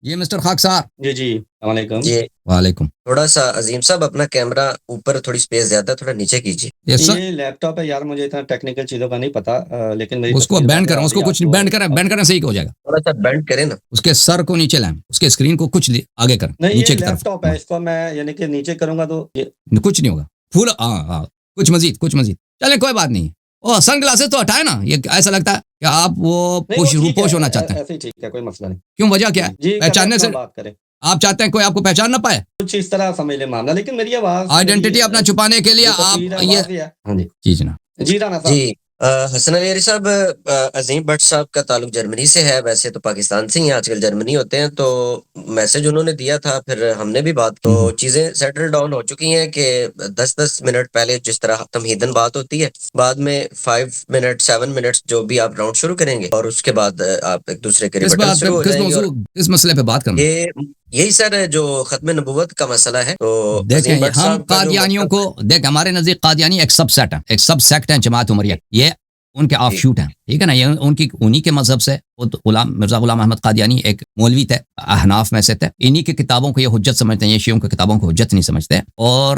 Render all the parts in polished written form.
یہ مسٹر خاک صاحب. جی جی السلام علیکم. جی وعلیکم. تھوڑا سا عظیم صاحب اپنا کیمرہ اوپر تھوڑی سپیس زیادہ تھوڑا نیچے کیجیے. Yes, sir. یہ لیپ ٹاپ ہے یار, مجھے اتنا ٹیکنیکل چیزوں کا نہیں پتا, لیکن میری اس کو تصویر بینڈ واضح کریں, آ اس رہی کو ہے کچھ آپ کو. بینڈ کریں صحیح ہو جائے گا. تھوڑا سا بینڈ کریں نا. اس کے سر کو نیچے لائیں, اس کے اسکرین کو کچھ آگے کریں, نہیں, نیچے یہ کی طرف. لیپ ٹاپ ہے, اس کو میں یعنی کہ نیچے کروں گا تو کچھ نہیں ہوگا. پھول ہاں کچھ مزید چلے کوئی بات نہیں. او سن گلاسز تو ہٹائے نا, یہ ایسا لگتا ہے کہ آپ وہ روپوش ہونا چاہتے ہیں. ایسے ہی ٹھیک ہے, کوئی مسئلہ نہیں. کیوں, وجہ کیا ہے؟ جی پہچاننے سے بات کریں. آپ چاہتے ہیں کوئی آپ کو پہچان نہ پائے, کچھ اس طرح سمجھ لے معاملہ, لیکن میری آواز آئیڈینٹی اپنا چھپانے کے لیے آپ یہ ہاں جی جی جناب. جی رانا صاحب. جی حسن علی صاحب, عظیم بٹ صاحب کا تعلق جرمنی سے ہے, ویسے تو پاکستان سے ہی آج کل جرمنی ہوتے ہیں. تو میسج انہوں نے دیا تھا, پھر ہم نے بھی بات, تو چیزیں سیٹل ڈاؤن ہو چکی ہیں کہ 10 منٹ پہلے جس طرح تمہیدن بات ہوتی ہے, بعد میں 5 منٹ 7 منٹ جو بھی آپ راؤنڈ شروع کریں گے, اور اس کے بعد آپ ایک دوسرے کے ریبٹل شروع ہو جائیں گے. کس مسئلے پہ بات کرنا؟ یہی سر جو ختم نبوت کا مسئلہ ہے. تو دیکھیں ہم قادیانیوں کو دیکھ, ہمارے نزدیک قادیانی ایک سب سیٹ ہے, ایک سب سیکٹ ہے جماعت عمریہ, یہ ان کے آف شوٹ ہیں, ٹھیک ہے نا. یہ انہی کے مذہب سے مرزا غلام احمد قادیانی ایک مولوی تھے, احناف میں سے تھے. انہی کی کتابوں کو یہ حجت سمجھتے ہیں, یہ شیعوں کی کتابوں کو حجت نہیں سمجھتے. اور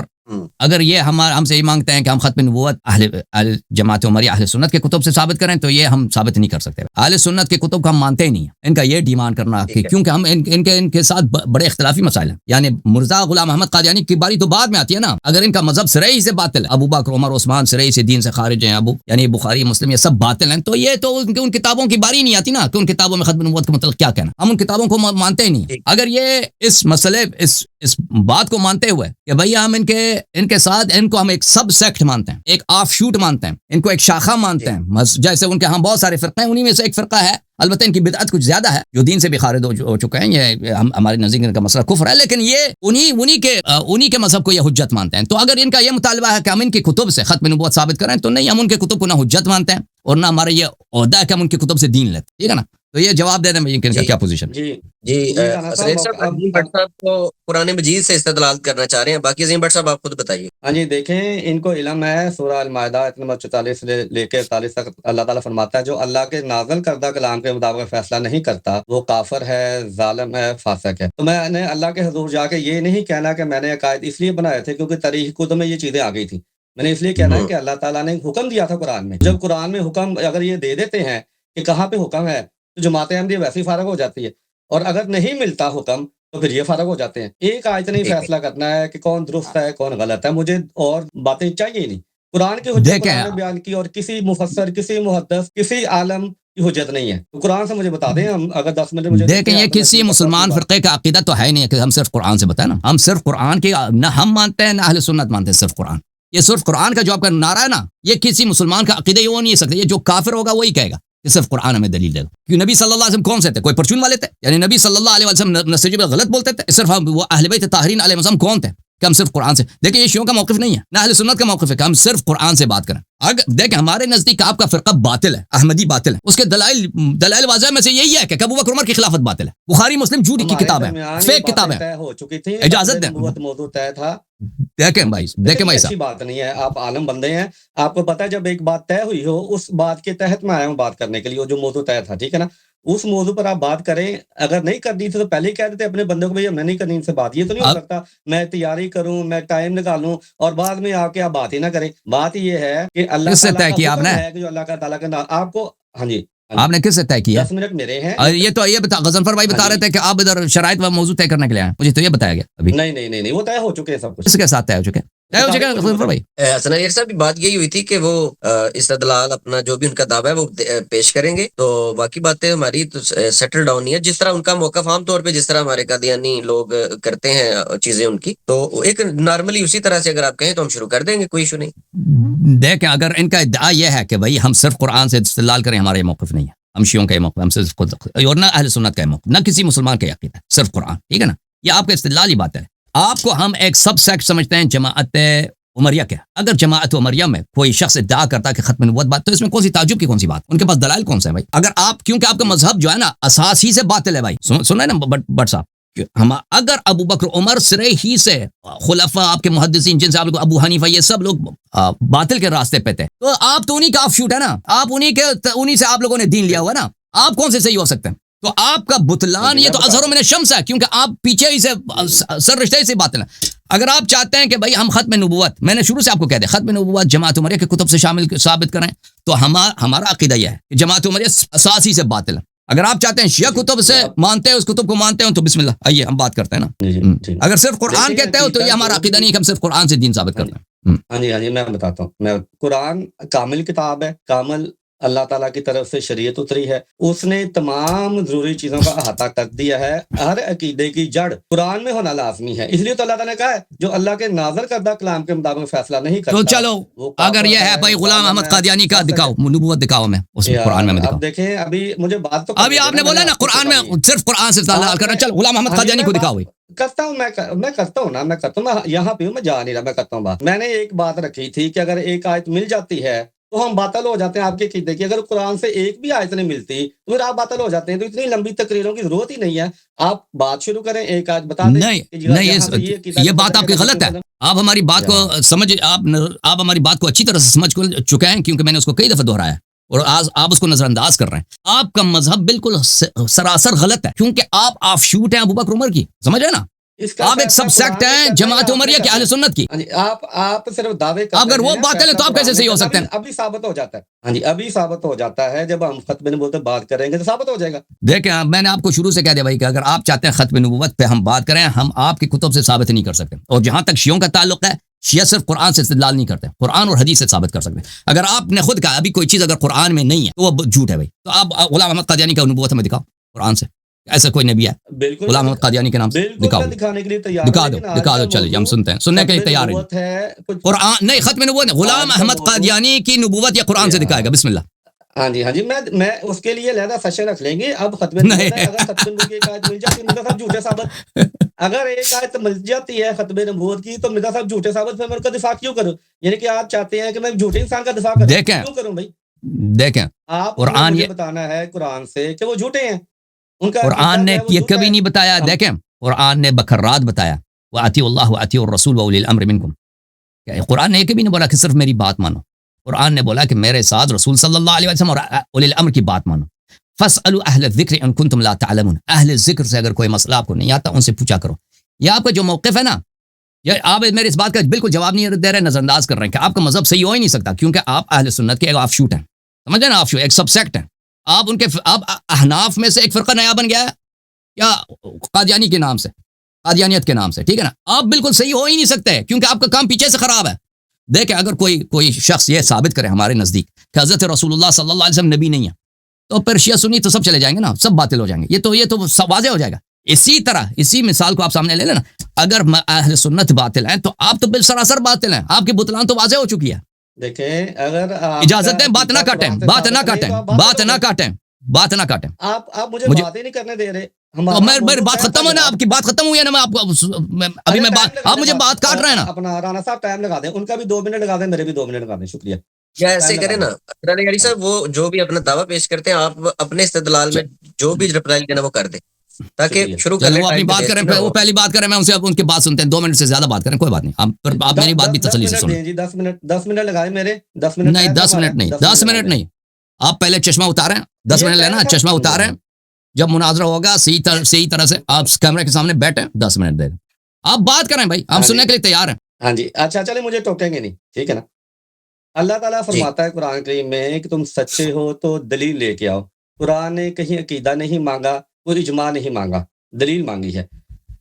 اگر یہ ہم سے یہ مانگتے ہیں کہ ہم ختم نبوت اہل جماعت عمریہ اہل سنت کے کتب سے ثابت کریں, تو یہ ہم ثابت نہیں کر سکتے. اہل سنت کے کتب کو ہم مانتے ہی نہیں ہیں. ان کا یہ ڈیمانڈ کرنا کہ کیونکہ ہم ان کے ساتھ بڑے اختلافی مسائل ہیں. یعنی مرزا غلام احمد قادیانی کی باری تو بعد میں آتی ہے نا. اگر ان کا مذہب سرئی سے باطل ہے, ابو بکر عمر عثمان سرئی سے دین سے خارج ہیں, یعنی بخاری مسلم یہ سب باطل ہیں, تو یہ تو ان کتابوں کی باری نہیں آتی نا, کہ ان کتابوں میں ختم نبوت کا مطلب کیا کہنا. ہم ان کتابوں کو مانتے ہی نہیں. اگر یہ اس مسئلے اس بات کو مانتے ہوئے کہ بھئی ہم ان کے ساتھ ان کو ہم ایک سب سیکٹ مانتے ہیں, ایک آف شوٹ مانتے ہیں, ان کو ایک شاخہ مانتے ہیں, جیسے ان کے ہاں بہت سارے فرقے ہیں, انہی میں سے ایک فرقہ ہے, البتہ ان کی بدعت کچھ زیادہ ہے, جو دین سے بھی خارج ہو چکے ہیں. یہ ہمارے نزدیک ان کا مسئلہ کفر ہے, لیکن یہ انہی کے مذہب کو یہ حجت مانتے ہیں. تو اگر ان کا یہ مطالبہ ہے کہ ہم ان کی کتب سے ختم نبوت ثابت کریں, تو نہیں, ہم ان کے کتب کو نہ حجت مانتے ہیں اور نہ ہمارا یہ عہدہ ہے کہ ہم ان کی کتب سے دین لیتے, ٹھیک ہے نا. تو یہ جواب دے دیں ان کا کیا پوزیشن ہے. جی عظیم بٹ صاحب کو قرآن مجید سے استدلال کرنا چاہ رہے ہیں, باقی عظیم بٹ صاحب آپ خود بتائیے. ہاں جی, دیکھیں ان کو علم ہے, سورہ المائدہ نمبر 44 سے لے کے 41 تک اللہ تعالیٰ فرماتا ہے, جو اللہ کے نازل کردہ کلام کے مطابق فیصلہ نہیں کرتا وہ کافر ہے, ظالم ہے, فاسق ہے. تو میں نے اللہ کے حضور جا کے یہ نہیں کہنا کہ میں نے عقائد اس لیے بنائے تھے کیونکہ تاریخ کتب میں یہ چیزیں آ گئی تھیں. میں نے اس لیے کہنا ہے کہ اللہ تعالیٰ نے حکم دیا تھا قرآن میں. جب قرآن میں حکم اگر یہ دے دیتے ہیں کہ کہاں پہ حکم ہے, تو جماعت احمدیہ ویسے ہی فارغ ہو جاتی ہے, اور اگر نہیں ملتا حکم تو پھر یہ فارغ ہو جاتے ہیں. ایک آیت نہیں فیصلہ کرنا ہے کہ کون درست ہے کون غلط ہے, مجھے اور باتیں چاہیے ہی نہیں. قرآن کی حجت قرآن نے بیان کی, اور کسی مفسر, کسی محدث, کسی عالم کی حجت نہیں ہے. تو قرآن سے مجھے بتا دیں, ہم اگر 10 منٹ مجھے دیکھیں, یہ کسی مسلمان فرقے کا عقیدہ تو ہے نہیں کہ ہم صرف قرآن سے بتائیں نا. ہم صرف قرآن کی نہ ہم مانتے ہیں نہ اہل سنت مانتے ہیں, صرف قرآن. یہ صرف قرآن کا جو آپ کا نعرہ ہے نا, یہ کسی مسلمان کا عقیدہ یہ ہو نہیں سکتا. یہ جو کافر ہوگا وہی کہے گا کہ صرف قرآن ہمیں دلیل دے دو. کیونکہ نبی صلی اللہ علیہ وسلم کون سے تھے؟ کوئی پرچون والے تھے؟ یعنی نبی صلی اللہ علیہ وسلم نسج پر غلط بولتے تھے؟ صرف وہ اہل بیت طاہرین علیہ السلام کون تھے کہ ہم صرف قرآن سے؟ دیکھیں, یہ شیعوں کا موقف نہیں ہے, نہ اہل سنت کا موقف ہے کہ ہم صرف قرآن سے بات کریں. اگر دیکھیں, ہمارے نزدیک آپ کا فرقہ باطل ہے, احمدی باطل ہے. اس کے دلائل واضح میں سے یہی ہے کہ ابو بکر عمر کی خلافت باطل ہے, بخاری مسلم جھوٹی کی کتاب ہے, فیک کتاب ہے. ہو چکی تھی, اجازت دیں, موضوع طے تھا. دیکھیں بھائی اچھی صاحب, بات نہیں ہے, آپ عالم بندے ہیں, آپ کو پتا ہے جب ایک بات طے ہوئی ہو, اس بات کے تحت میں آیا ہوں بات کرنے کے لیے, جو موضوع طے تھا, ٹھیک ہے نا, اس موضوع پر آپ بات کریں. اگر نہیں کرنی تھی تو پہلے ہی کہہ دیتے اپنے بندوں کو, بھائی میں نہیں کرنی ان سے بات. یہ تو نہیں ہو سکتا میں تیاری کروں, میں ٹائم نکالوں اور بعد میں آ کے آپ بات ہی نہ کریں. بات یہ ہے کہ اللہ تعالیٰ کا حکم ہے کہ جو اللہ کا تعالیٰ کا آپ کو, ہاں جی, آپ نے کس سے طے کیا؟ 10 منٹ میرے ہیں. اور یہ تو یہ غضنفر بھائی بتا رہے تھے کہ آپ ادھر شرائط و موضوع طے کرنے کے لیے آئے, مجھے تو یہ بتایا گیا ابھی. نہیں, وہ طے ہو چکے ہیں سب کچھ. اس کے ساتھ طے ہو چکے غضنفر بھائی. حسن علی صاحب کی بات یہی ہوئی تھی کہ وہ استدلال اپنا جو بھی ان کا دعویٰ ہے وہ پیش کریں گے, تو باقی باتیں ہماری تو سیٹل ڈاؤن نہیں ہے. جس طرح ان کا موقف عام طور پہ جس طرح ہمارے قادیانی لوگ کرتے ہیں چیزیں ان کی, تو ایک نارملی اسی طرح سے اگر آپ کہیں تو ہم شروع کر دیں گے, کوئی ایشو نہیں. دیکھیں, اگر ان کا ادعا یہ ہے کہ بھائی ہم صرف قرآن سے استدلال کریں, ہمارا یہ موقف نہیں ہے. ہم شیعوں کا یہ موقف, ہم صرف خود اور نہ اہل سنت کا یہ موقف, نہ کسی مسلمان کا عقیدہ, صرف قرآن, ٹھیک ہے نا. یہ آپ کا استدلالی بات ہے. آپ کو ہم ایک سب سیکٹ سمجھتے ہیں جماعت عمریہ کے. اگر جماعت عمریہ میں کوئی شخص ادعا کرتا ہے کہ ختم نبوت بات, تو اس میں کون سی تعجب کی کون سی بات؟ ان کے پاس دلائل کون سے ہیں بھائی؟ اگر آپ, کیونکہ آپ کا مذہب جو ہے نا اساس ہی سے باطل ہے بھائی. سنا ہے نا بٹ صاحب, اگر ابو بکر عمر سرے ہی سے خلفاء آپ کے محدثین جن سے آپ لوگ ابو حنیفہ یہ سب لوگ باطل کے راستے پہ تھے, تو آپ تو انہی کا آف شوٹ ہے نا, آپ انہی سے آپ لوگوں نے دین لیا ہوا نا, آپ کون سے صحیح ہو سکتے ہیں؟ تو آپ کا بتلان یہ تو اظہر من الشمس ہے، کیونکہ آپ پیچھے ہی سے سر رشتے سے باطل ہیں۔ اگر آپ چاہتے ہیں کہ بھائی ہم ختم نبوت، میں نے شروع سے آپ کو کہہ دیا ختم نبوت جماعت عمریہ کے کتب سے شامل ثابت کریں، تو ہمارا عقیدہ یہ ہے کہ جماعت عمریہ اساسی سے باطل ہے۔ اگر آپ چاہتے ہیں شیعہ کتب سے مانتے ہیں، اس کتب کو مانتے ہیں، تو بسم اللہ آئیے ہم بات کرتے ہیں نا۔ اگر صرف قرآن کہتے ہو تو یہ ہمارا عقیدہ نہیں کہ ہم صرف قرآن سے دین ثابت کرتے ہیں۔ ہاں جی میں بتاتا ہوں۔ میں قرآن کامل کتاب ہے، کامل اللہ تعالیٰ کی طرف سے شریعت اتری ہے، اس نے تمام ضروری چیزوں کا احاطہ کر دیا ہے۔ ہر عقیدے کی جڑ قرآن میں ہونا لازمی ہے، اس لیے تو اللہ تعالیٰ نے کہا ہے جو اللہ کے نازل کردہ کلام کے مطابق فیصلہ نہیں کرتا تو چلو وہ اگر کافر یہ ہے بھائی غلام احمد قادیانی کا دکھاؤ، نبوت دکھاؤ میں اس میں قرآن میں دکھاؤ۔ اب دیکھیں ابھی مجھے بات تو ابھی آپ نے بولا نا قرآن میں صرف قرآن سے تعلق کرنا، چل غلام احمد قادیانی کو دکھاؤ۔ کرتا ہوں میں کرتا ہوں نا، میں کرتا ہوں، میں یہاں پہ ہوں، میں جا نہیں رہا، میں کرتا ہوں بات۔ میں نے ایک بات رکھی تھی کہ اگر ایک آیت مل جاتی ہے تو ہم باطل ہو جاتے ہیں آپ کے عقیدے کی۔ اگر قرآن سے ایک بھی آیت نہیں ملتی تو پھر آپ باطل ہو جاتے ہیں۔ تو اتنی لمبی تقریروں کی ضرورت ہی نہیں ہے، آپ بات شروع کریں، ایک آیت بتا دیں۔ نہیں یہ بات آپ کی غلط ہے، آپ ہماری بات کو سمجھ، آپ ہماری بات کو اچھی طرح سے سمجھ چکے ہیں، کیونکہ میں نے اس کو کئی دفعہ دہرایا اور آج آپ اس کو نظر انداز کر رہے ہیں۔ آپ کا مذہب بالکل سراسر غلط ہے، کیونکہ آپ آف شوٹ ہیں ابو بکر عمر کی، سمجھ رہے نا؟ آپ ایک سب سیکٹ ہیں جماعت عمریہ کے اہل سنت کی۔ آپ صرف دعوے کرتے ہیں، اگر وہ باطل ہے تو آپ کیسے صحیح ہو سکتے ہیں؟ ابھی ثابت ہو جاتا ہے۔ ہاں جی ابھی ثابت ہو جاتا ہے، جب ہم ختم نبوت بات کریں گے تو ثابت ہو جائے گا۔ دیکھیں میں نے آپ کو شروع سے کہہ دیا بھائی کہ اگر آپ چاہتے ہیں ختم نبوت پہ ہم بات کریں، ہم آپ کی کتب سے ثابت نہیں کر سکتے۔ اور جہاں تک شیعوں کا تعلق ہے، شیعہ صرف قرآن سے استدلال نہیں کرتے، قرآن اور حدیث سے ثابت کر سکتے۔ اگر آپ نے خود کہا ابھی کوئی چیز اگر قرآن میں نہیں ہے تو وہ جھوٹ ہے بھائی، تو آپ غلام احمد قادیانی کا نبوت ہمیں دکھاؤ قرآن سے، ایسا کوئی نبی ہے بالکل غلام احمد قادیانی کے نام سے دکھاؤ، دکھانے کے لیے تیار دکھا دو چلے ہم سنتے ہیں، سننے کے لیے تیار ہیں۔ قرآن نہیں، ختم نبوت غلام احمد قادیانی کی نبوت یا قرآن سے دکھائے گا، بسم اللہ۔ ہاں جی میں اس کے لیے علیحدہ سیشن رکھ لیں گے۔ اب ختم نبوت ہے، اگر ختم نبوت کی ایک آیت مل جاتی ہے مرزا صاحب جھوٹے ثابت، اگر ایک آیت مل جاتی ہے ختم نبوت کی تو مرزا صاحب جھوٹے ثابت، پھر میں ان کا دفاع کیوں کروں؟ یعنی کہ آپ چاہتے ہیں کہ میں جھوٹے انسان کا دفاع کروں، کیوں کروں بھائی؟ دیکھیں آپ قرآن یہ بتانا ہے قرآن سے کہ وہ جھوٹے ہیں، ان کا قرآن نے یہ کبھی نہیں بتایا۔ دیکھیں قرآن نے بکرات بتایا وَأَطِيعُوا اللَّهَ وَأَطِيعُوا الرَّسُولَ وَأُولِي الْأَمْرِ مِنكُمْ۔ قرآن نے یہ کبھی نہیں بولا کہ صرف میری بات مانو، قرآن نے بولا کہ میرے ساتھ رسول صلی اللہ علیہ وسلم اور اولی الامر کی بات مانو۔ فَاسْأَلُوا أَهْلَ الذِّكْرِ إِن كُنتُمْ لَا تَعْلَمُونَ، اہل ذکر سے اگر کوئی مسئلہ آپ کو نہیں آتا ان سے پوچھا کرو۔ یہ آپ کا جو موقف ہے نا، یہ آپ میرے اس بات کا بالکل جواب نہیں دے رہے، نظر انداز کر رہے ہیں کہ آپ کا مذہب صحیح ہو ہی نہیں سکتا، کیونکہ آپ اہل سنت کے ایک آف شوٹ ہیں، سمجھے نا؟ آف شوٹ ایک سب سیکٹ ہیں آپ، ان کے آپ احناف میں سے ایک فرقہ نیا بن گیا ہے یا قادیانی کے نام سے، قادیانیت کے نام سے، ٹھیک ہے نا؟ آپ بالکل صحیح ہو ہی نہیں سکتے کیونکہ آپ کا کام پیچھے سے خراب ہے۔ دیکھیں اگر کوئی شخص یہ ثابت کرے ہمارے نزدیک کہ حضرت رسول اللہ صلی اللہ علیہ وسلم نبی نہیں ہے، تو پھر شیعہ سنی تو سب چلے جائیں گے نا، سب باطل ہو جائیں گے۔ یہ تو واضح ہو جائے گا۔ اسی طرح اسی مثال کو آپ سامنے لے لینا، اگر اہل سنت باطل ہیں تو آپ تو بالسراسر باطل ہیں، آپ کی بتلان تو واضح ہو چکی ہے۔ دیکھیں اگر اجازت دیں، بات نہ کاٹیں، بات نہ کاٹیں، بات نہ کاٹیں، بات نہ کاٹیں۔ آپ مجھے بات ہی نہیں کرنے دے رہے۔ میری بات ختم ہے نا، آپ کی بات ختم ہوئی ہے نا، میں آپ کو ابھی میں بات، آپ مجھے بات کاٹ رہے ہیں نا۔ اپنا رانا صاحب ٹائم لگا دیں، ان کا بھی 2 منٹ لگا دیں، میرے بھی 2 منٹ لگا دیں، شکریہ۔ یا ایسے کریں نا علی گڑھی صاحب، وہ جو بھی اپنا دعویٰ پیش کرتے ہیں آپ اپنے استدلال میں جو بھی ریپلائی دینا وہ کر دیں تاکہ شروع کریں۔ وہ اپنی بات کریں، وہ پہلی بات کریں، میں ان سے ان کی بات سنتے ہیں، 2 منٹ سے زیادہ بات کریں کوئی بات نہیں، آپ میری بات بھی تسلی سے سنیں۔ 10 منٹ لگائے میرے، 10 منٹ نہیں، 10 منٹ نہیں، 10 منٹ نہیں، آپ پہلے چشمہ اتاریں، 10 منٹ لینا، چشمہ اتاریں، جب مناظرہ ہوگا صحیح طرح سے آپ کیمرے کے سامنے بیٹھیں، 10 منٹ دے دیں، آپ بات کریں بھائی، ہم سننے کے لیے تیار ہیں۔ ہاں جی اچھا چلے، مجھے ٹوکیں گے نہیں، ٹھیک ہے نا؟ اللہ تعالیٰ فرماتا ہے قرآن کریم میں کہ تم سچے ہو تو دلیل لے کے آؤ۔ قرآن نے کہیں عقیدہ نہیں مانگا، کوئی اجماع نہیں مانگا، دلیل مانگی ہے۔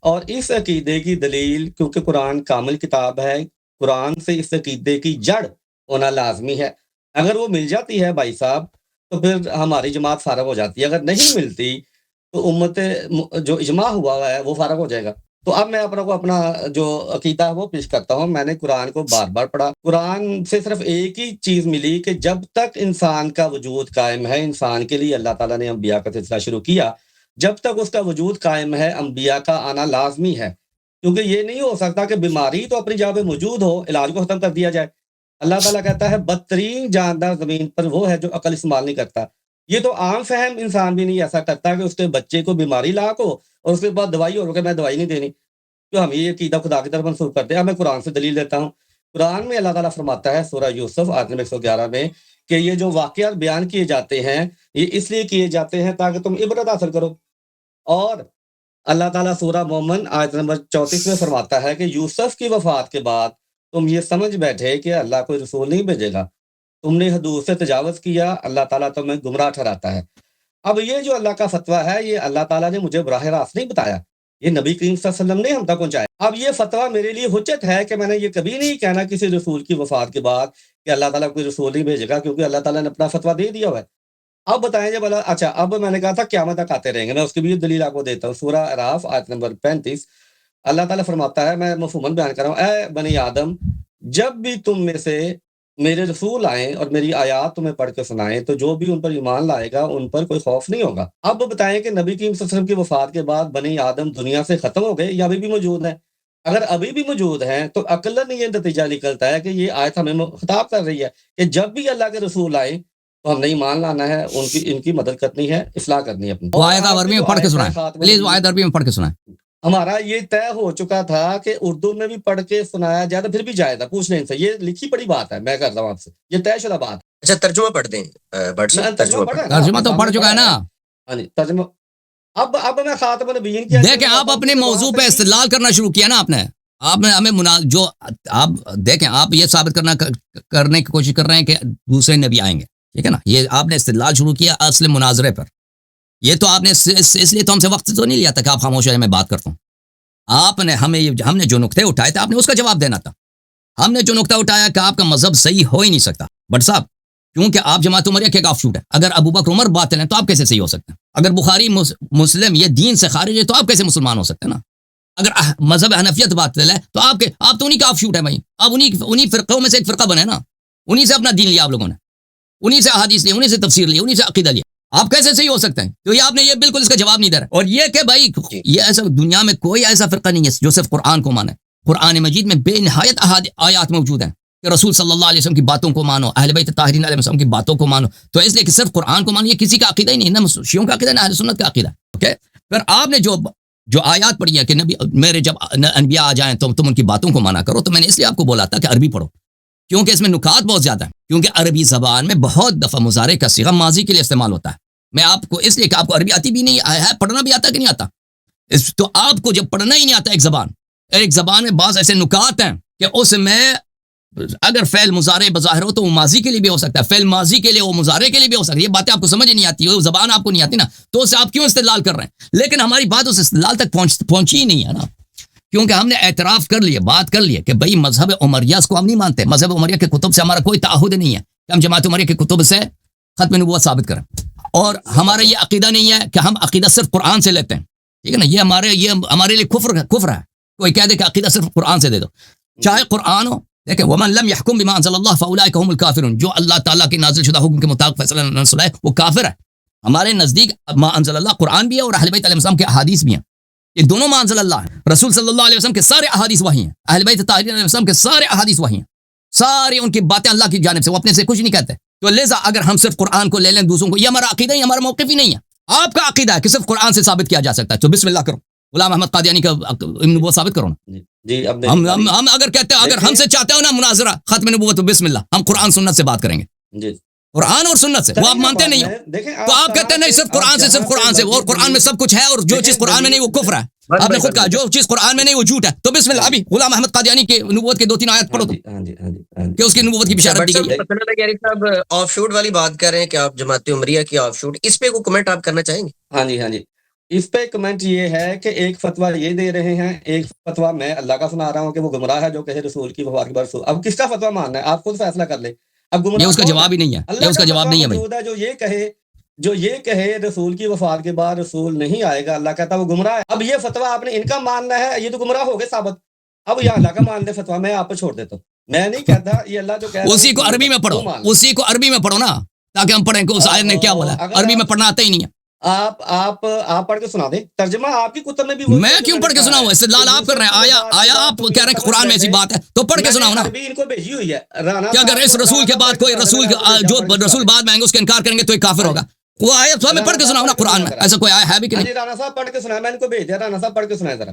اور اس عقیدے کی دلیل، کیونکہ قرآن کامل کتاب ہے، قرآن سے اس عقیدے کی جڑ ہونا لازمی ہے۔ اگر وہ مل جاتی ہے بھائی صاحب تو پھر ہماری جماعت فارغ ہو جاتی ہے، اگر نہیں ملتی تو امت جو اجماع ہوا ہے وہ فارغ ہو جائے گا۔ تو اب میں اپنا جو عقیدہ ہے وہ پیش کرتا ہوں۔ میں نے قرآن کو بار بار پڑھا، قرآن سے صرف ایک ہی چیز ملی کہ جب تک انسان کا وجود قائم ہے، انسان کے لیے اللہ تعالیٰ نے انبیاء کا سلسلہ شروع کیا، جب تک اس کا وجود قائم ہے انبیاء کا آنا لازمی ہے، کیونکہ یہ نہیں ہو سکتا کہ بیماری تو اپنی جگہ پہ موجود ہو، علاج کو ختم کر دیا جائے۔ اللہ تعالیٰ کہتا ہے بدترین جاندار زمین پر وہ ہے جو عقل استعمال نہیں کرتا۔ یہ تو عام فہم انسان بھی نہیں ایسا کرتا کہ اس کے بچے کو بیماری لاحق ہو اور اس کے بعد دوائی ہو کہ میں دوائی نہیں دینی، تو ہم یہ عقیدہ خدا کی طرف منسوخ کرتے ہیں۔ اب میں قرآن سے دلیل دیتا ہوں، قرآن میں اللہ تعالیٰ فرماتا ہے سورہ یوسف آیت نمبر 111 میں کہ یہ جو واقعات بیان کیے جاتے ہیں یہ اس لیے کیے جاتے ہیں تاکہ تم عبرت حاصل کرو. اور اللہ تعالیٰ سورہ مومن آیت نمبر 34 میں فرماتا ہے کہ یوسف کی وفات کے بعد تم یہ سمجھ بیٹھے کہ اللہ کوئی رسول نہیں بھیجے گا, تم نے حدود سے تجاوز کیا, اللہ تعالیٰ تمہیں گمراہ ٹھہراتا ہے. اب یہ جو اللہ کا فتویٰ ہے یہ اللہ تعالیٰ نے مجھے براہ راست نہیں بتایا, یہ نبی کریم صلی اللہ علیہ وسلم نے ہم تک پہنچایا. اب یہ فتویٰ میرے لیے حجت ہے کہ میں نے یہ کبھی نہیں کہنا کسی رسول کی وفات کے بعد کہ اللہ تعالیٰ کوئی رسول نہیں بھیجے گا, کیونکہ اللہ تعالیٰ نے اپنا فتویٰ دے دیا ہوا ہے. اب بتائیں جب اللہ, اچھا اب میں نے کہا تھا قیامت تک آتے رہیں گے, میں اس کی بھی دلیل آپ کو دیتا ہوں. سورہ اعراف آیت نمبر 35 اللہ تعالیٰ فرماتا ہے, میں مفہوماً بیان کر رہا ہوں, اے بنی آدم جب بھی تم میں سے میرے رسول آئیں اور میری آیات تمہیں پڑھ کے سنائیں تو جو بھی ان پر ایمان لائے گا ان پر کوئی خوف نہیں ہوگا. اب بتائیں کہ نبی کریم صلی اللہ علیہ وسلم کی وفات کے بعد بنی آدم دنیا سے ختم ہو گئے یا ابھی بھی موجود ہیں؟ اگر ابھی بھی موجود ہیں تو عقلاً یہ نتیجہ نکلتا ہے کہ یہ آیت ہمیں خطاب کر رہی ہے کہ جب بھی اللہ کے رسول آئیں تو ہم نے ایمان لانا ہے, ان کی مدد کرنی ہے, اصلاح کرنی ہے اپنی. وہ آیت عربی میں پڑھ کے سنائیں پلیز, وہ آیت عربی میں پڑھ کے سنائیں. ہمارا یہ طے ہو چکا تھا کہ اردو میں بھی پڑھ کے سنایا جائے تو پھر بھی جائے گا, پوچھ لیں ان سے, یہ لکھی پڑی بات ہے, میں کر رہا ہوں آپ سے, یہ طے شدہ بات. اچھا ترجمہ پڑھ دیں بٹ صاحب, ترجمہ تو پڑھ چکا ہے نا. ہاں جی ترجمہ. اب میں خاتم النبیین کی دیکھیں آپ اپنے موضوع پہ استدلال کرنا شروع کیا نا آپ نے ہمیں جو آپ دیکھیں آپ یہ ثابت کرنے کی کوشش کر رہے ہیں کہ دوسرے نبی آئیں گے, ٹھیک ہے نا, یہ آپ نے استدلال شروع کیا اصل مناظرے پر. یہ تو آپ نے اس لیے تو ہم سے وقت تو نہیں لیا تھا کہ آپ خاموش ہیں, میں بات کرتا ہوں. آپ نے ہم نے جو نقطے اٹھائے تھے آپ نے اس کا جواب دینا تھا. ہم نے جو نقطہ اٹھایا کہ آپ کا مذہب صحیح ہو ہی نہیں سکتا بٹ صاحب, کیونکہ آپ جماعت عمریہ کے آف شوٹ ہے. اگر ابو بکر عمر باطل ہیں تو آپ کیسے صحیح ہو سکتے ہیں؟ اگر بخاری مسلم یہ دین سے خارج ہے تو آپ کیسے مسلمان ہو سکتے ہیں نا؟ اگر مذہب حنفیت باطل ہے تو آپ تو انہی کا آف شوٹ ہے بھائی, آپ انہی فرقوں میں سے ایک فرقہ بنے نا, انہی سے اپنا دین لیا آپ لوگوں نے, انہی سے احادیث لی, انہی سے تفسیر لی, انہی سے عقیدہ لیا. آپ کیسے صحیح ہو سکتے ہیں؟ تو یہ آپ نے یہ بالکل اس کا جواب نہیں دے رہا. اور یہ کہ بھائی یہ ایسا دنیا میں کوئی ایسا فرقہ نہیں ہے جو صرف قرآن کو مانے. قرآن مجید میں بے نہایت آیات موجود ہیں کہ رسول صلی اللہ علیہ وسلم کی باتوں کو مانو, اہل بیت طاہرین علیہ السلام کی باتوں کو مانو. تو اس لیے کہ صرف قرآن کو مانو یہ کسی کا عقیدہ ہی نہیں, نہ شیعوں کا عقیدہ نہ اہل سنت کا عقیدہ. اوکے, پھر آپ نے جو آیات پڑھی ہے کہ نبی میرے جب انبیاء آ جائیں تو تم ان کی باتوں کو مانا کرو, تو میں نے اس لیے آپ کو بولا تھا کہ عربی پڑھو, کیونکہ اس میں نکات بہت زیادہ ہیں. کیونکہ عربی زبان میں بہت دفعہ مضارع کا صیغہ ماضی کے لیے استعمال ہوتا ہے. میں آپ کو اس لیے کہ آپ کو عربی آتی بھی نہیں ہے, پڑھنا بھی آتا کہ نہیں آتا, تو آپ کو جب پڑھنا ہی نہیں آتا ایک زبان میں بعض ایسے نکات ہیں کہ اس میں اگر فعل مضارع بظاہر ہو تو وہ ماضی کے لیے بھی ہو سکتا ہے, فعل ماضی کے لیے وہ مضارع کے لیے بھی ہو سکتا ہے. یہ باتیں آپ کو سمجھ نہیں آتی, وہ زبان آپ کو نہیں آتی نا, تو اس سے آپ کیوں استدلال کر رہے ہیں؟ لیکن ہماری بات اس استدلال تک پہنچی ہی نہیں ہے نا, کیونکہ ہم نے اعتراف کر لیے, بات کر لیے کہ بھئی مذہب عمریہ کو ہم نہیں مانتے, مذہب عمریہ کے کتب سے ہمارا کوئی تعہد نہیں ہے کہ ہم جماعت عمریہ کے کتب سے ختم نبوت ثابت کریں. اور ہمارا یہ عقیدہ نہیں ہے کہ ہم عقیدہ صرف قرآن سے لیتے ہیں, ٹھیک ہے نا, یہ ہمارے لیے کفر ہے. کوئی کہہ دے کہ عقیدہ صرف قرآن سے دے دو, چاہے قرآن ہو. دیکھیں ومن لم يحكم بما انزل الله فاولئك هم الكافرون, جو اللہ تعالیٰ کے نازل شدہ حکم کے مطابق فیصلہ نہ سنائے وہ کافر ہے. ہمارے نزدیک ما انزل اللہ قرآن بھی ہے اور اہل بیت علیہ السلام کے احادیث بھی ہیں, یہ دونوں ما انزل اللہ ہیں. رسول صلی اللہ علیہ وسلم کے سارے احادیث وحی ہیں, اہل بیت طاہرین علیہ السلام کے سارے احادیث وحی ہیں, سارے ان کی باتیں اللہ کی جانب سے, وہ اپنے سے کچھ نہیں کہتے. تو لہذا اگر ہم صرف قرآن کو لے لیں دوسروں کو, یہ ہمارا عقیدہ ہی, ہمارا موقف ہی نہیں ہے. آپ کا عقیدہ ہے کہ صرف قرآن سے ثابت کیا جا سکتا ہے, تو بسم اللہ کرو, غلام احمد قادیانی کا نبوت ثابت کرو نا. جی اب ہم اگر کہتے ہیں, اگر ہم سے چاہتے ہو نا مناظرہ ختم نبوت تو بسم اللہ, ہم قرآن سنت سے بات کریں گے. جی قرآن اور سنت سے, وہ آپ مانتے نہیں ہو, تو آپ کہتے ہیں نہیں صرف قرآن سے, صرف قرآن سے, اور قرآن میں سب کچھ ہے, اور جو چیز قرآن میں نہیں وہ کفر ہے. آپ نے خود کہا جو چیز قرآن میں نہیں وہ جھوٹ ہے, تو بسم اللہ. ابھی غلام احمد قادیانی کے نبوت کے 2-3 آیات پڑھو کہ اس کی نبوت کی بشارت دی گئی ہے. صاحب آف شوٹ والی بات کر رہے ہیں کہ آپ جماعت عمریہ کی آف شوٹ, اس پہ کوئی کمنٹ آپ کرنا چاہیں گے؟ ہاں جی, اس پہ کمنٹ یہ ہے کہ ایک فتویٰ یہ دے رہے ہیں, ایک فتویٰ میں اللہ کا سنا رہا ہوں کہ وہ گمراہ ہے جو کہے رسول کی وفات کے بعد رسول. اب کس کا فتویٰ ماننا ہے آپ خود فیصلہ کر لیں. اب یہ اس کا جواب ہی نہیں ہے, یہ اس کا جواب نہیں ہے بھائی. جو یہ کہے رسول کی وفات کے بعد رسول نہیں آئے گا, اللہ کہتا ہے وہ گمراہ ہے. اب یہ فتویٰ آپ نے ان کا ماننا ہے, یہ تو گمراہ ہو گئے ثابت. اب یہ اللہ کا مان دے فتویٰ, میں آپ پہ چھوڑ دیتا ہوں. میں نہیں کہتا یہ اللہ جو کہہ, اسی کو عربی میں پڑھو, اسی کو عربی میں پڑھو نا, تاکہ ہم پڑھیں کہ اس آیت نے کیا بولا. عربی میں پڑھنا آتا ہی نہیں ہے. آپ پڑھ کے سنا دیں, ترجمہ آپ کی کتب میں بھی. میں کیوں پڑھ کے سناؤں, استدلال آپ کر رہے ہیں. آیا آپ کہہ رہے ہیں کہ قرآن میں ایسی بات ہے تو پڑھ کے سناؤ نا. ان کو بھیجی ہوئی ہے کہ اگر اس رسول کے بعد کوئی رسول جو رسول بعد میں آئیں گے اس کا انکار کریں گے تو یہ کافر ہوگا. وہ آیت ہمیں پڑھ کے سناؤ نا قرآن میں, ایسا کوئی آیا ہے بھی کہ نہیں؟ رانا صاحب پڑھ کے سنایا, میں ان کو بھیج دیا, رانا صاحب پڑھ کے سنایا ذرا.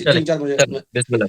4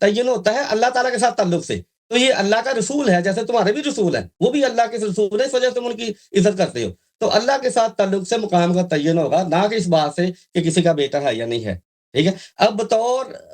تعین ہوتا ہے اللہ تعالیٰ کے ساتھ تعلق سے. تو یہ اللہ کا رسول ہے، جیسے تمہارے بھی رسول ہیں، وہ بھی اللہ کے رسول ہیں، اس وجہ سے تم ان کی عزت کرتے ہو. تو اللہ کے ساتھ تعلق سے مقام کا تعین ہوگا، نہ کہ اس بات سے کہ کسی کا بیٹا ہے یا نہیں ہے. ٹھیک ہے. اب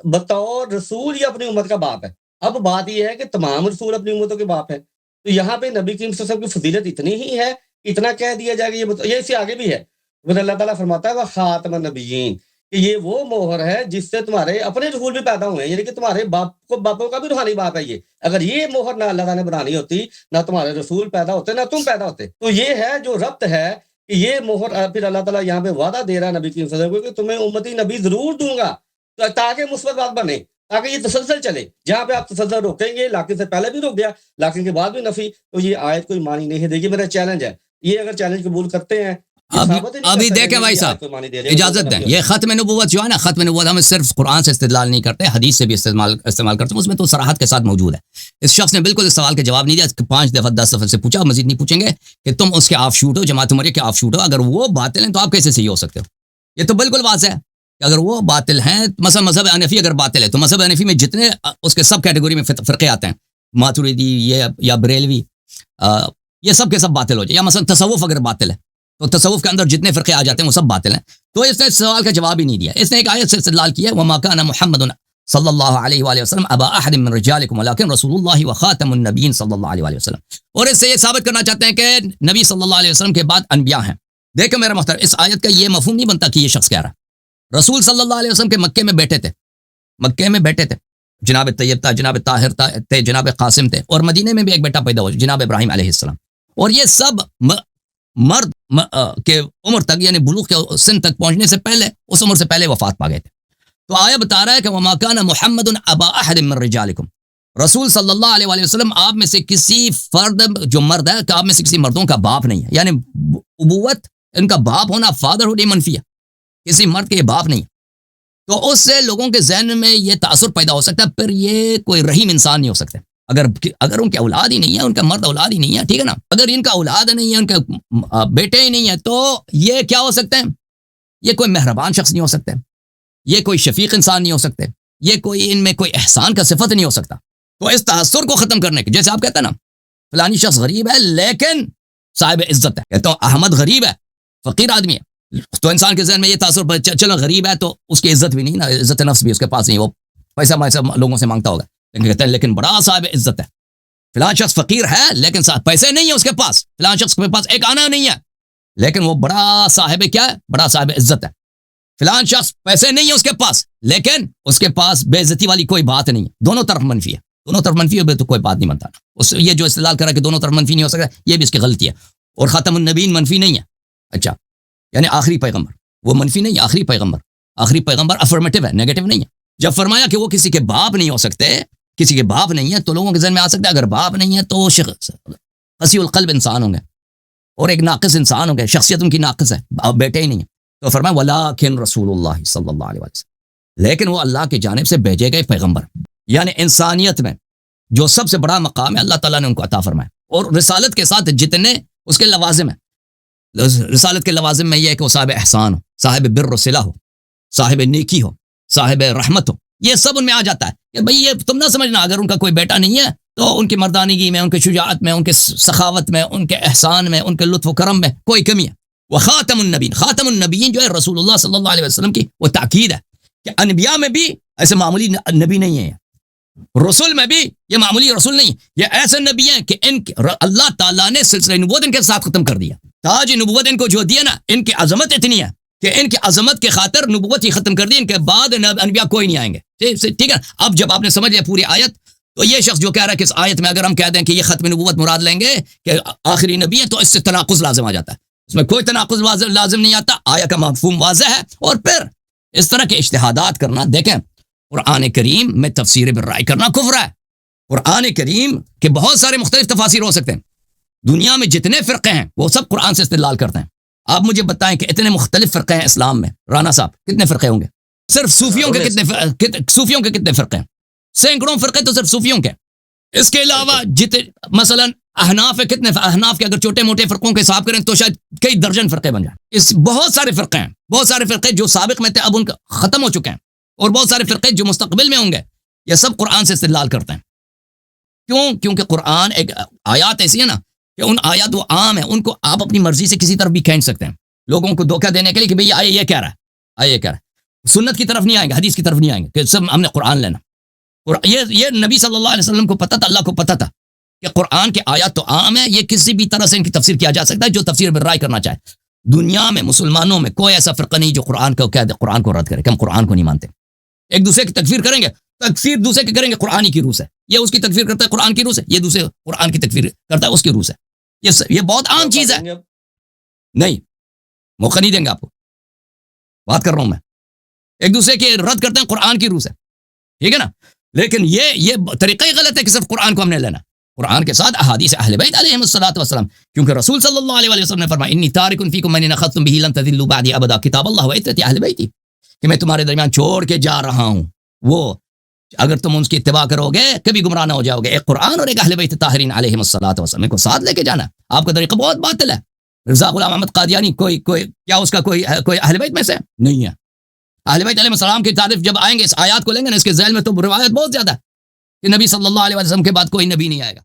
بطور رسول یہ اپنی امت کا باپ ہے. اب بات یہ ہے کہ تمام رسول اپنی امتوں کے باپ ہیں. تو یہاں پہ نبی کریم صلی اللہ علیہ وسلم کی فضیلت اتنی ہی ہے، اتنا کہہ دیا جائے گا. یہ اس سے آگے بھی ہے. پھر اللہ تعالیٰ فرماتا ہے وہ خاتم النبیین، کہ یہ وہ مہر ہے جس سے تمہارے اپنے رسول بھی پیدا ہوئے ہیں، یعنی کہ تمہارے باپوں کا بھی روحانی باپ ہے یہ. اگر یہ مہر نہ اللہ تعالیٰ نے بنانی ہوتی، نہ تمہارے رسول پیدا ہوتے، نہ تم پیدا ہوتے. تو یہ ہے جو ربط ہے کہ یہ مہر پھر اللہ تعالیٰ یہاں پہ وعدہ دے رہا ہے نبی کریم صلی اللہ علیہ وسلم کو کہ تمہیں امتی نبی ضرور دوں گا، تاکہ مثبت بات بنے، تاکہ یہ تسلسل چلے. جہاں پہ آپ تسلسل روکیں گے، لاکن سے پہلے بھی روک گیا، لاکن کے بعد بھی نفی، تو یہ آیت کوئی معنی نہیں دے گی. میرا چیلنج ہے، یہ اگر چیلنج قبول کرتے ہیں، ابھی دیکھیں بھائی صاحب، اجازت دیں، یہ ختم نبوت جو ہے نا، ختم نبوت ہم صرف قرآن سے استدلال نہیں کرتے، حدیث سے بھی استعمال کرتے ہیں، اس میں تو صراحت کے ساتھ موجود ہے. اس شخص نے بالکل اس سوال کا جواب نہیں دیا، 5 دفعہ 10 دفعہ سے پوچھا، مزید نہیں پوچھیں گے کہ تم اس کے آف شوٹ ہو، جماعت عمریہ کے آف شوٹ ہو. اگر وہ باطل ہیں تو آپ کیسے صحیح ہو سکتے ہو؟ یہ تو بالکل واضح ہے کہ اگر وہ باطل ہیں، مثلا مذہب حنفی اگر باطل ہے تو مذہب حنفی میں جتنے اس کے سب کیٹیگری میں فرقے آتے ہیں، ماتریدی یہ یا بریلوی، یہ سب کے سب باطل ہو جائے. یا مثلا تصوف اگر باطل ہے تو تصوف کے اندر جتنے فرقے آ جاتے ہیں وہ سب باطل ہیں. تو اس نے سوال کا جواب ہی نہیں دیا. اس نے ایک آیت سے استدلال کیا، وما كان محمد صلی اللہ علیہ وآلہ وسلم ابا احد من رجالکم ولکن رسول اللہ وخاتم النبیین صلی اللہ علیہ وآلہ وسلم. اور اس سے یہ ثابت کرنا چاہتے ہیں کہ نبی صلی اللہ علیہ وسلم کے بعد انبیاء ہیں. دیکھو میرا محترم، اس آیت کا یہ مفہوم نہیں بنتا کہ یہ شخص کہہ رہا ہے. رسول صلی اللہ علیہ وسلم کے مکے میں بیٹے تھے، جناب طیب تھا، جناب طاہر تھے، جناب قاسم تھے، اور مدینے میں بھی ایک بیٹا پیدا ہوا جناب ابراہیم علیہ السلام. اور یہ سب مرد کے عمر تک، یعنی بلوغ کے سن تک پہنچنے سے پہلے، اس عمر سے پہلے وفات پا گئے تھے. تو آیا بتا رہا ہے کہ وما كان محمد ابا احد من رجالکم، رسول صلی اللہ علیہ وآلہ وسلم آپ میں سے کسی فرد جو مرد ہے کہ آپ میں سے کسی مردوں کا باپ نہیں ہے. یعنی ابوت، ان کا باپ ہونا، فادر ہونا منفی ہے، کسی مرد کے باپ نہیں. تو اس سے لوگوں کے ذہن میں یہ تاثر پیدا ہو سکتا ہے، پھر یہ کوئی رحیم انسان نہیں ہو سکتے اگر ان کے اولاد ہی نہیں ہے، ان کا مرد اولاد ہی نہیں ہے. ٹھیک ہے نا، اگر ان کا اولاد نہیں ہے، ان کے بیٹے ہی نہیں ہے، تو یہ کیا ہو سکتے ہیں؟ یہ کوئی مہربان شخص نہیں ہو سکتے، یہ کوئی شفیق انسان نہیں ہو سکتے، یہ کوئی ان میں کوئی احسان کا صفت نہیں ہو سکتا. تو اس تاثر کو ختم کرنے کے، جیسے آپ کہتے ہیں نا فلانی شخص غریب ہے لیکن صاحب عزت ہے، کہتا ہوں احمد غریب ہے، فقیر آدمی ہے، تو انسان کے ذہن میں یہ تاثر چلو غریب ہے تو اس کی عزت بھی نہیں نا، عزت نفس بھی اس کے پاس نہیں، وہ پیسہ لوگوں سے مانگتا ہوگا، کہتے ہیں لیکن بڑا صاحب عزت ہے. فلاں شخص فقیر ہے لیکن پیسے نہیں ہے اس کے پاس، فلاں شخص کے پاس ایک آنا نہیں ہے لیکن وہ بڑا صاحب کیا ہے؟ بڑا صاحب عزت ہے. فلاں شخص پیسے نہیں ہے اس کے پاس لیکن اس کے پاس بے عزتی والی کوئی بات نہیں ہے. دونوں طرف منفی ہے، دونوں طرف منفی ہے تو کوئی بات نہیں بنتا. یہ جو استدلال کرا کہ دونوں طرف منفی نہیں ہو سکتا، یہ بھی اس کی غلطی ہے. اور خاتم النبیین منفی نہیں ہے. اچھا، یعنی آخری پیغمبر، وہ منفی نہیں ہے، آخری پیغمبر افرمیٹو ہے، نیگیٹو نہیں ہے. جب فرمایا کہ وہ کسی کے باپ نہیں ہو سکتے، کسی کے باپ نہیں ہے، تو لوگوں کے ذہن میں آ سکتا ہے اگر باپ نہیں ہے تو شخص قسی القلب انسان ہوں گے اور ایک ناقص انسان ہوں گے، شخصیت ان کی ناقص ہے، بیٹے ہی نہیں ہے. تو فرمایا ولیکن رسول اللہ صلی اللہ علیہ وسلم، لیکن وہ اللہ کی جانب سے بھیجے گئے پیغمبر. یعنی انسانیت میں جو سب سے بڑا مقام ہے اللہ تعالیٰ نے ان کو عطا فرمایا. اور رسالت کے ساتھ جتنے اس کے لوازم ہیں، رسالت کے لوازم میں یہ ہے کہ وہ صاحب احسان ہو، صاحب بر و صلہ ہو، صاحب نیکی ہو، صاحب رحمت ہو. یہ سب ان میں آ جاتا ہے کہ بھئی یہ تم نہ سمجھنا اگر ان کا کوئی بیٹا نہیں ہے تو ان کی مردانگی میں، ان کی شجاعت میں، ان کے سخاوت میں، ان کے احسان میں، ان کے لطف و کرم میں کوئی کمی ہے. وہ خاتم النبیین، خاتم النبیین جو ہے رسول اللہ صلی اللہ علیہ وسلم کی وہ تاکید ہے کہ انبیاء میں بھی ایسے معمولی نبی نہیں ہے، رسول میں بھی یہ معمولی رسول نہیں، یہ ایسے نبی ہیں کہ ان اللہ تعالیٰ نے سلسلہ نبوت ان کے ساتھ ختم کر دیا. تاج نبوت ان کو جو دیا نا، ان کی عظمت اتنی ہے کہ ان کی عظمت کے خاطر نبوت ہی ختم کر دی، ان کے بعد انبیاء کوئی نہیں آئیں گے. ٹھیک ہے. اب جب آپ نے سمجھ لیا پوری آیت، تو یہ شخص جو کہہ رہا ہے کہ اس آیت میں اگر ہم کہہ دیں کہ یہ ختم نبوت مراد لیں گے کہ آخری نبی ہے، تو اس سے تناقض لازم آ جاتا ہے. اس میں کوئی تناقض لازم نہیں آتا، آیت کا مفہوم واضح ہے. اور پھر اس طرح کے اجتہادات کرنا، دیکھیں قرآن کریم میں تفسیر بالرائے کرنا کفر ہے. قرآن کریم کے بہت سارے مختلف تفاسیر ہو سکتے ہیں، دنیا میں جتنے فرقے ہیں وہ سب قرآن سے استدلال کرتے ہیں. آپ مجھے بتائیں کہ اتنے مختلف فرقے ہیں اسلام میں، رانا صاحب کتنے فرقے ہوں گے؟ صرف صوفیوں کے کتنے فرقے ہیں؟ سینکڑوں فرقے تو صرف صوفیوں کے. اس کے علاوہ مثلا احناف کتنے، احناف کے اگر چھوٹے موٹے فرقوں کے حساب کریں تو شاید کئی درجن فرقے بن جائیں. بہت سارے فرقے ہیں، بہت سارے فرقے جو سابق میں تھے اب ان کا ختم ہو چکے ہیں، اور بہت سارے فرقے جو مستقبل میں ہوں گے. یہ سب قرآن سے استدلال کرتے ہیں. کیوں؟ کیونکہ قرآن ایک آیات ایسی ہے نا کہ ان آیات وہ عام ہیں، ان کو آپ اپنی مرضی سے کسی طرف بھی کھینچ سکتے ہیں، لوگوں کو دھوکہ دینے کے لیے کہ بھئی آئے یہ کہہ رہا ہے، آئے یہ کہہ رہا ہے. سنت کی طرف نہیں آئیں گے، حدیث کی طرف نہیں آئیں گے کہ سب ہم نے قرآن لینا. یہ نبی صلی اللہ علیہ وسلم کو پتہ تھا، اللہ کو پتہ تھا کہ قرآن کے آیات تو عام ہے، یہ کسی بھی طرح سے ان کی تفسیر کیا جا سکتا ہے جو تفسیر میں رائے کرنا چاہے. دنیا میں مسلمانوں میں کوئی ایسا فرقہ نہیں جو قرآن کو کہہ دے، قرآن کو رد کرے کہ ہم قرآن کو نہیں مانتے. ایک دوسرے کی تکفیر کریں گے، تکفیر دوسرے کی کریں گے قرآن کی روح سے. یہ اس کی تکفیر کرتا ہے قرآن کی روح سے، یہ دوسرے قرآن کی تکفیر کرتا ہے اس کی روح سے. یہ بہت عام چیز ہے. نہیں، موقع نہیں دیں گے آپ کو، بات کر رہا ہوں میں. ایک دوسرے کے رد کرتے ہیں قرآن کی روح سے، ٹھیک ہے نا. لیکن یہ طریقہ ہی غلط ہے کہ صرف قرآن کو ہم نے لینا. قرآن کے ساتھ احادیث اہل بیت علیہم الصلوۃ والسلام، کیونکہ رسول صلی اللہ علیہ وسلم نے فرمایا انی تارک فیکم من اخذتم به لن تضلوا بعدی ابدا کتاب اللہ و عترۃ اہل بیتی، کہ میں تمہارے درمیان چھوڑ کے جا رہا ہوں وہ اگر تم اس کی اتباع کرو گے کبھی گمراہ نہ ہو جاؤ گے. ایک قرآن اور ایک اہل بیت طاہرین علیہم الصلوۃ والسلام کو ساتھ لے کے جانا. آپ کا طریقہ بہت باطل ہے. مرزا غلام احمد قادیانی کوئی کیا اس کا کوئی اہل بیت میں سے نہیں ہے. اہل بیت علیہ السلام کی تعریف جب آئیں گے اس آیات کو لیں گے نا، اس کے ذیل میں تو روایت بہت زیادہ ہے کہ نبی صلی اللہ علیہ وسلم کے بعد کوئی نبی نہیں آئے گا.